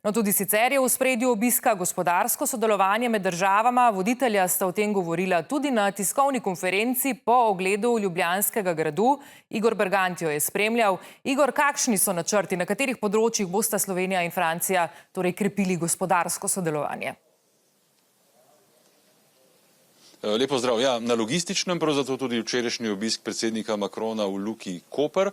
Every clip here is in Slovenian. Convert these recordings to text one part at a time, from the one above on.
No, tudi sicer je v ospredju obiska gospodarsko sodelovanje med državama. Voditelja sta o tem govorila tudi na tiskovni konferenci po ogledu Ljubljanskega gradu. Igor Bergant jo je spremljal. Igor, kakšni so načrti, na katerih področjih bosta Slovenija in Francija torej krepili gospodarsko sodelovanje? Lepo zdrav. Ja, na logističnem, prav zato tudi včerajšnji obisk predsednika Macrona v Luki Koper.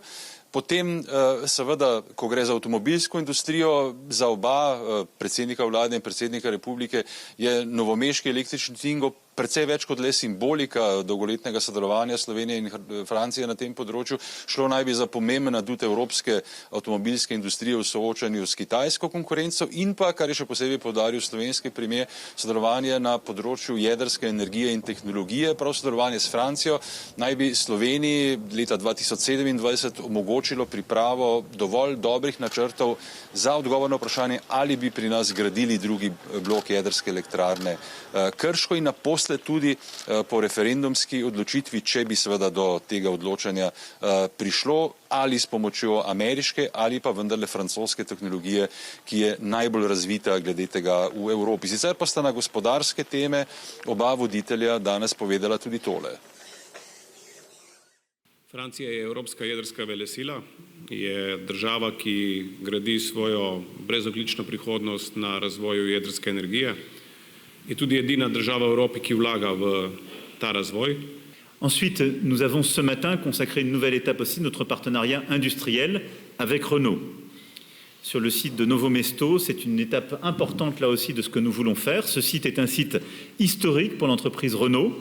Potem, seveda, ko gre za avtomobilsko industrijo, za oba predsednika vlade in predsednika republike, je novomeški električni Twingo precej več kot le simbolika dolgoletnega sodelovanja Slovenije in Francije na tem področju. Šlo naj bi za pomemben adut evropske avtomobilske industrije v soočanju s kitajsko konkurenco in pa, kar je še posebej poudaril slovenski premier, sodelovanje na področju jedrske energije in tehnologije. Prav sodelovanje s Francijo naj bi Sloveniji leta 2027 omogočilo pripravo dovolj dobrih načrtov za odgovor na vprašanje, ali bi pri nas gradili drugi blok jedrske elektrarne Krško in naposled tudi po referendumski odločitvi, če bi seveda do tega odločanja prišlo, ali s pomočjo ameriške ali pa vendarle francoske tehnologije, ki je najbolj razvita glede tega v Evropi. Sicer pa sta na gospodarske teme oba voditelja danes povedala tudi tole. Francija je evropska jedrska velesila, je država, ki gradi svojo brezogljično prihodnost na razvoju jedrske energije. Je tudi edina država v Evropi, ki vlaga v ta razvoj. Ensuite, nous avons ce matin consacré une nouvelle étape aussi, notre partenariat industriel avec Renault. Sur le site de Novo Mesto, c'est une étape importante là aussi de ce que nous voulons faire. Ce site est un site historique pour l'entreprise Renault.